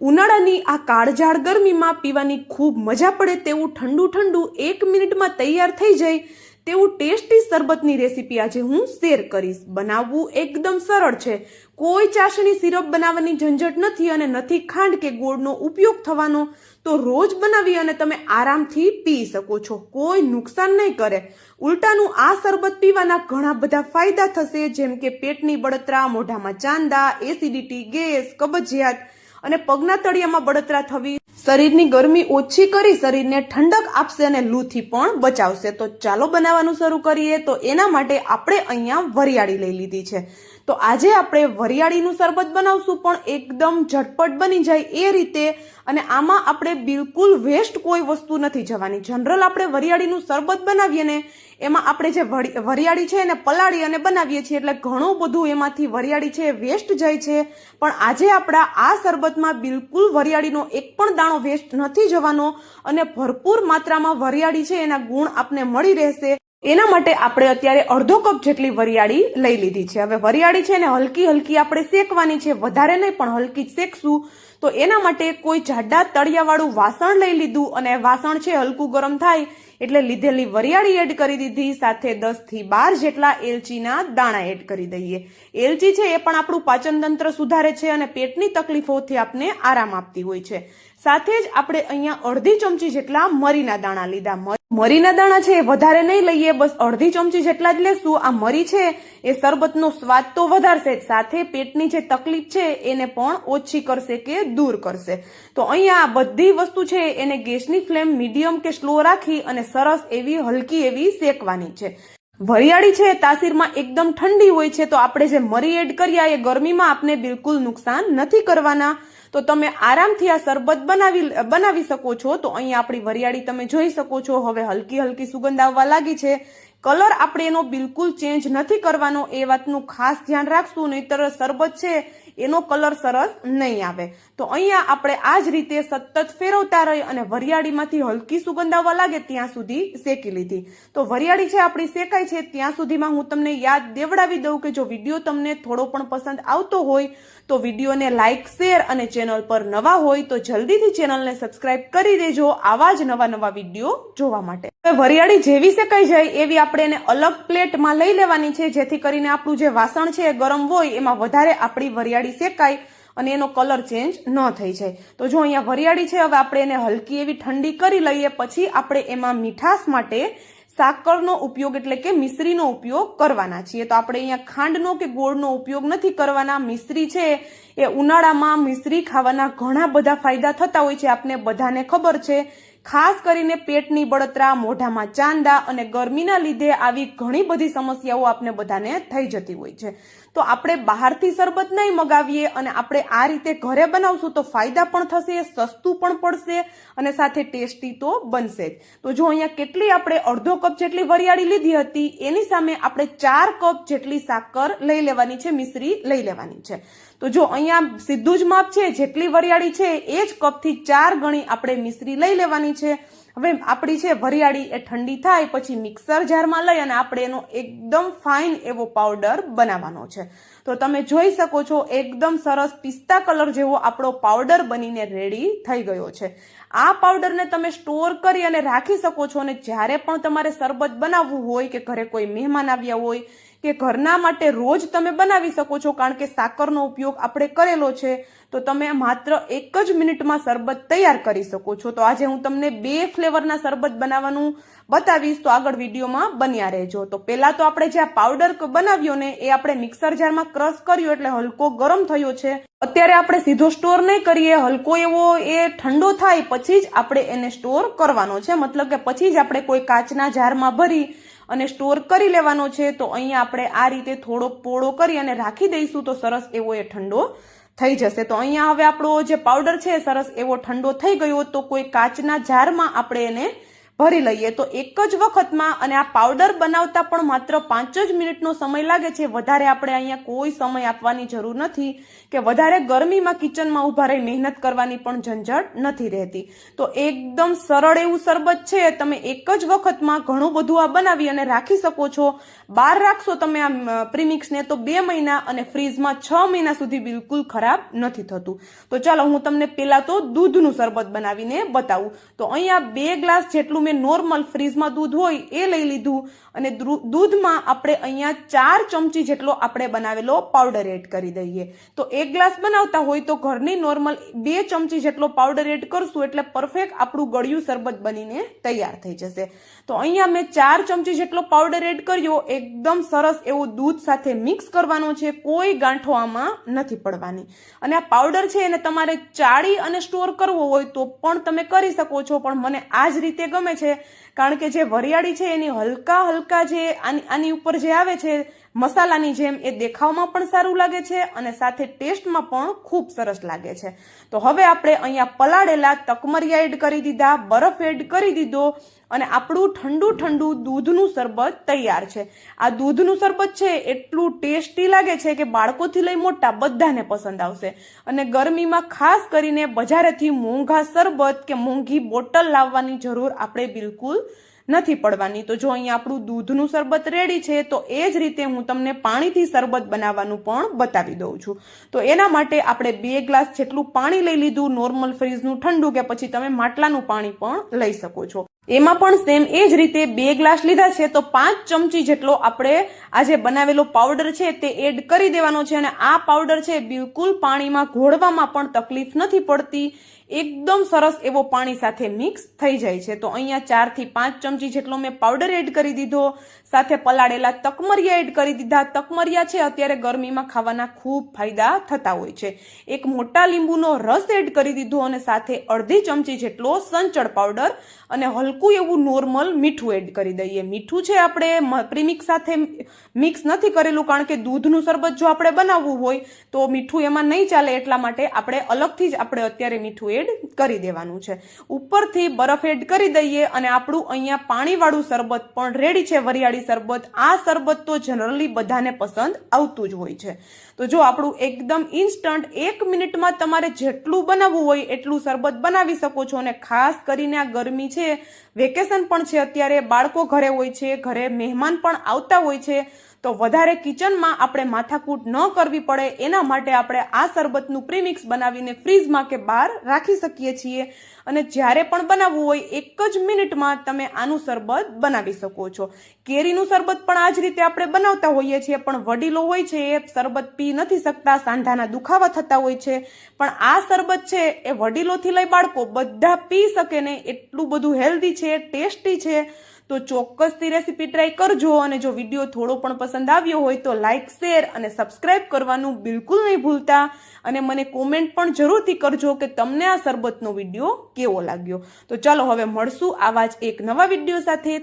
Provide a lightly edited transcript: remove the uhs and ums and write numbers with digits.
ઉનાળાની આ કાળઝાળ ગરમીમાં પીવાની ખૂબ મજા પડે તેવું ઠંડુ ઠંડુ 1 મિનિટમાં તૈયાર થઈ જાય તેવું ટેસ્ટી શરબતની રેસીપી આજે હું શેર કરીશ। બનાવવું એકદમ સરળ છે, કોઈ ચાસણી સિરપ બનાવવાની ઝંઝટ નથી અને નથી ખાંડ કે ગોળનો ઉપયોગ થવાનો, તો રોજ બનાવી અને તમે આરામથી પી શકો છો, કોઈ નુકસાન નહીં કરે। ઉલટાનું આ શરબત પીવાના ઘણા બધા ફાયદા થશે, જેમ કે પેટની બળતરા, મોઢામાં ચાંદા, એસિડિટી, ગેસ, કબજિયાત અને પગના તળિયામાં બળતરા થવી, શરીરની ગરમી ઓછી કરી શરીરને ઠંડક આપશે અને લૂથી પણ બચાવશે। તો ચાલો બનાવવાનું શરૂ કરીએ। તો એના માટે આપણે અહીંયા વરિયાળી લઈ લીધી છે। તો આજે આપણે વરિયાળીનું શરબત બનાવશું, પણ એકદમ ઝટપટ બની જાય એ રીતે, અને આમાં આપણે બિલકુલ વેસ્ટ કોઈ વસ્તુ નથી જવાની। જનરલ આપણે વરિયાળીનું શરબત બનાવીએ ને એમાં આપણે જે વરિયાળી છે એને પલાળી અને બનાવીએ છીએ, એટલે ઘણું બધું એમાંથી વરિયાળી છે વેસ્ટ જાય છે, પણ આજે આપણા આ શરબતમાં બિલકુલ વરિયાળીનો એક પણ દાણો વેસ્ટ નથી જવાનો અને ભરપૂર માત્રામાં વરિયાળી છે એના ગુણ આપને મળી રહેશે। એના માટે આપણે અત્યારે અડધો કપ જેટલી વરિયાળી લઈ લીધી છે। હવે વરિયાળી છે ને હલકી હલકી આપણે શેકવાની છે, વધારે નહીં પણ હલકી જ શેકશું। તો એના માટે કોઈ જાડા તળિયાવાળું વાસણ લઈ લીધું અને વાસણ છે હલકું ગરમ થાય એટલે લીધેલી વરિયાળી એડ કરી દીધી, સાથે 10 થી 12 જેટલા એલચીના દાણા એડ કરી દઈએ। એલચી છે એ પણ આપણું પાચન તંત્ર સુધારે છે અને પેટની તકલીફોથી આપને આરામ આપતી હોય છે। સાથે જ આપણે અહીંયા અડધી ચમચી જેટલા મરીના દાણા લીધા। મરીના દાણા છે એ વધારે નહીં લઈએ, બસ અડધી ચમચી જેટલા જ લેશું। આ મરી છે એ શરબતનો સ્વાદ તો વધારશે, સાથે પેટની જે તકલીફ છે એને પણ ઓછી કરશે કે દૂર કરશે। તો અહીંયા આ બધી વસ્તુ છે એને ગેસની ફ્લેમ મીડિયમ કે સ્લો રાખી અને સરસ એવી હલકી એવી શેકવાની છે। વરિયાળી છે તાસીરમાં એકદમ ઠંડી હોય છે, તો આપણે જે મરી એડ કર્યા એ ગરમીમાં આપને બિલકુલ નુકસાન નથી કરવાના, તો તમે આરામથી આ શરબત બનાવી શકો છો। તો અહીંયા આપણી વરિયાળી તમે જોઈ શકો છો હવે હલકી હલકી સુગંધ આવવા લાગી છે। કલર આપણે એનો બિલકુલ ચેન્જ નથી કરવાનો, એ વાતનું ખાસ ધ્યાન રાખશું, નહીતર શરબત છે એનો કલર સરસ નહીં આવે। તો અહીંયા આપણે આ જ રીતે સતત ફેરવતા રહી અને વરિયાળીમાંથી હલકી સુગંધ આવવા લાગે ત્યાં સુધી શેકી લીધી। તો વરિયાળી છે આપણી શેકાય છે ત્યાં સુધીમાં હું તમને યાદ દેવડાવી દઉં કે જો વિડીયો તમને થોડો પણ પસંદ આવતો હોય તો વિડીયોને લાઇક, શેર અને ચેનલ પર નવા હોય તો જલ્દીથી ચેનલને સબસ્ક્રાઇબ કરી દેજો આવા જ નવા વિડીયો જોવા માટે। હવે વરિયાળી જેવી શેકાઈ જાય એવી આપણે એને અલગ પ્લેટમાં લઈ લેવાની છે, જેથી કરીને આપણું જે વાસણ છે એ ગરમ હોય એમાં વધારે આપણી વરિયાળી શેકાય અને એનો કલર ચેન્જ ન થઈ જાય। તો જો અહીંયા વરિયાળી છે હવે આપણે એને હલકી એવી ઠંડી કરી લઈએ, પછી આપણે એમાં મીઠાશ માટે સાકરનો ઉપયોગ એટલે કે મિશ્રીનો ઉપયોગ કરવાના છીએ। તો આપણે અહીંયા ખાંડનો કે ગોળનો ઉપયોગ નથી કરવાના। મિશ્રી છે એ ઉનાળામાં મિશ્રી ખાવાના ઘણા બધા ફાયદા થતા હોય છે, આપને બધાને ખબર છે। ખાસ કરીને પેટની બળતરા, મોઢામાં ચાંદા અને ગરમીના લીધે આવી ઘણી બધી સમસ્યાઓ આપને બધાને થઈ જતી હોય છે। તો આપણે બહારથી શરબત નહીં મગાવીએ અને આપણે આ રીતે ઘરે બનાવશું તો ફાયદા પણ થશે, સસ્તું પણ પડશે અને સાથે ટેસ્ટી તો બનશે જ। તો જો અહીંયા કેટલી આપણે અડધો કપ જેટલી વરિયાળી લીધી હતી એની સામે આપણે 4 કપ જેટલી સાકર લઈ લેવાની છે, મિશ્રી લઈ લેવાની છે। તો જો અહીંયા સીધું જ માપ છે, જેટલી વરિયાળી છે એ જ કપથી 4 ગણી આપણે મિશ્રી લઈ લેવાની છે। હવે આપણી છે વરિયાળી એ ઠંડી થાય પછી મિક્સર જારમાં લઈ અને આપણે એનો એકદમ ફાઇન એવો પાવડર બનાવવાનો છે। તો તમે જોઈ શકો છો એકદમ સરસ પિસ્તા કલર જેવો આપણો પાવડર બનીને રેડી થઈ ગયો છે। આ પાવડરને તમે સ્ટોર કરી અને રાખી શકો છો, અને જ્યારે પણ તમારે શરબત બનાવવું હોય કે ઘરે કોઈ મહેમાન આવ્યા હોય કે ઘરના માટે રોજ તમે બનાવી શકો છો, કારણ કે સાકરનો ઉપયોગ આપણે કરેલો છે, તો તમે માત્ર 1 જ મિનિટમાં શરબત તૈયાર કરી શકો છો। તો આજે હું તમને 2 ફ્લેવરના શરબત બનાવવાનું બતાવીશ, તો આગળ વિડીયોમાં બન્યા રહેજો। તો પહેલા તો આપણે જે આ પાવડર બનાવ્યો ને એ આપણે મિક્સર જારમાં ક્રશ કર્યો એટલે હલકો ગરમ થયો છે। અત્યારે આપણે સીધો સ્ટોર નહીં કરીએ, હલકો એવો એ ઠંડો થાય પછી જ આપણે એને સ્ટોર કરવાનો છે, મતલબ કે પછી જ આપણે કોઈ કાચના જારમાં ભરી અને સ્ટોર કરી લેવાનો છે। તો અહીંયા આપણે આ રીતે થોડો પોળો કરી અને રાખી દઈશું તો સરસ એવો એ ઠંડો થઈ જશે। તો અહીંયા હવે આપણો જે પાવડર છે સરસ એવો ઠંડો થઈ ગયો, તો કોઈ કાચના જારમાં આપણે એને ભરી લઈએ તો એક જ વખતમાં, અને આ પાવડર બનાવતા પણ માત્ર 5 જ મિનિટનો સમય લાગે છે. વધારે આપણે અહીંયા કોઈ સમય આપવાની જરૂર નથી કે વધારે ગરમીમાં કિચનમાં ઊભા રહી મહેનત કરવાની પણ ઝંઝટ નથી રહેતી. તો એકદમ સરળ એવું શરબત છે. તમે એક જ વખતમાં ઘણું બધું આ બનાવી અને રાખી શકો છો. બહાર રાખશો તમે આ પ્રીમિક્સને તો 2 મહિના અને ફ્રીજમાં 6 મહિના સુધી બિલકુલ ખરાબ નથી થતું. તો ચાલો હું તમને પહેલા તો દૂધનું શરબત બનાવીને બતાવું. તો અહીંયા 2 ગ્લાસ જેટલું મેં નોર્મલ ફ્રીજમાં દૂધ હોય એ લઈ લીધું, અને દૂધમાં આપણે અહીંયા 4 ચમચી જેટલો આપણે બનાવેલો પાવડર એડ કરી દઈએ. તો 1 ગ્લાસ બનાવતા હોય તો ઘરની નોર્મલ 2 ચમચી જેટલો પાવડર એડ કરશું એટલે પરફેક્ટ આપણું ગળ્યું શરબત બનીને તૈયાર થઈ જશે. તો અહીંયા મેં 4 ચમચી જેટલો પાવડર એડ કર્યો. એકદમ સરસ એવો દૂધ સાથે મિક્સ કરવાનો છે. કોઈ ગાંઠો આમાં નથી પડવાની. અને આ પાવડર છે એને તમારે ચાળી અને સ્ટોર કરવો હોય તો પણ તમે કરી શકો છો, પણ મને આ જ રીતે ગમે છે કારણ કે જે વરિયાળી છે એની હલકા જે આની ઉપર જે આવે છે મસાલાની જેમ, એ દેખાવમાં પણ સારું લાગે છે અને સાથે ટેસ્ટમાં પણ ખૂબ સરસ લાગે છે. તો હવે આપણે અહીંયા પલાળેલા તકમરિયા એડ કરી દીધા, બરફ એડ કરી દીધો, અને આપણું ઠંડુ દૂધનું શરબત તૈયાર છે. આ દૂધનું શરબત છે એટલું ટેસ્ટી લાગે છે કે બાળકોથી લઈ મોટા બધાને પસંદ આવશે. અને ગરમીમાં ખાસ કરીને બજારેથી મોંઘા શરબત કે મોંઘી બોટલ લાવવાની જરૂર આપણે બિલકુલ નથી પડવાની. તો જો અહીંયા આપણું દૂધનું શરબત રેડી છે, તો એ જ રીતે હું તમને પાણીથી શરબત બનાવવાનું પણ બતાવી દઉં છું. તો એના માટે આપણે 2 ગ્લાસ જેટલું પાણી લઈ લીધું, નોર્મલ ફ્રીજનું ઠંડુ કે પછી તમે માટલાનું પાણી પણ લઈ શકો છો. એમાં પણ સેમ એ જ રીતે 2 ગ્લાસ લીધા છે તો 5 ચમચી જેટલો આપણે આ જે બનાવેલો પાવડર છે તે એડ કરી દેવાનો છે. અને આ પાવડર છે બિલકુલ પાણીમાં ઘોળવામાં પણ તકલીફ નથી પડતી. એકદમ સરસ એવો પાણી સાથે મિક્સ થઈ જાય છે. તો અહીંયા 4 થી 5 ચમચી જેટલો મેં પાવડર એડ કરી દીધો, સાથે પલાળેલા તકમરિયા એડ કરી દીધા. તકમરિયા છે અત્યારે ગરમીમાં ખાવાના ખૂબ ફાયદા થતા હોય છે. એક મોટા લીંબુનો રસ એડ કરી દીધો, અને સાથે અડધી ચમચી જેટલો સંચળ પાવડર અને હલકું એવું નોર્મલ મીઠું એડ કરી દઈએ. મીઠું છે આપણે પ્રીમિક્સ સાથે મિક્સ નથી કરેલું કારણ કે દૂધનું શરબત જો આપણે બનાવવું હોય તો મીઠું એમાં નહીં ચાલે, એટલા માટે આપણે અલગથી જ આપણે અત્યારે મીઠું એડ કરી દેવાનું છે. ઉપરથી બરફ એડ કરી દઈએ, અને આપણું અહીંયા પાણીવાળું શરબત પણ રેડી છે, વરિયાળી શરબત. આ શરબત તો જનરલી બધાને પસંદ આવતું જ હોય છે. તો જો આપણું એકદમ ઇન્સ્ટન્ટ 1 મિનિટમાં તમારે જેટલું બનાવવું હોય એટલું શરબત બનાવી શકો છો. અને ખાસ કરીને આ ગરમી છે, વેકેશન પણ છે અત્યારે, બાળકો ઘરે હોય છે, ઘરે મહેમાન પણ આવતા હોય છે, તો વધારે કિચનમાં આપણે માથાકૂટ ન કરવી પડે એના માટે આપણે આ શરબતનું પ્રીમિક્સ બનાવીને ફ્રીજમાં કે બહાર રાખી શકીએ છીએ. અને જ્યારે પણ બનાવવું હોય 1 જ મિનિટમાં તમે આનું શરબત બનાવી શકો છો. કેરીનું શરબત પણ આ જ રીતે આપણે બનાવતા હોઈએ છીએ, પણ વડીલો હોય છે એ શરબત પી નથી શકતા, સાંધાના દુખાવા થતા હોય છે. પણ આ શરબત છે એ વડીલોથી લઈ બાળકો બધા પી શકે ને એટલું બધું હેલ્ધી છે, ટેસ્ટી છે. તો ચોક્કસથી રેસીપી ટ્રાય કરજો. અને જો વિડીયો થોડો પણ પસંદ આવ્યો હોય તો લાઇક, શેર અને સબસ્ક્રાઇબ કરવાનું બિલકુલ નહીં ભૂલતા. અને મને કોમેન્ટ પણ જરૂરથી કરજો કે તમને આ શરબતનો વિડીયો કેવો લાગ્યો. તો ચાલો હવે મળશું આવા જ એક નવા વિડીયો સાથે.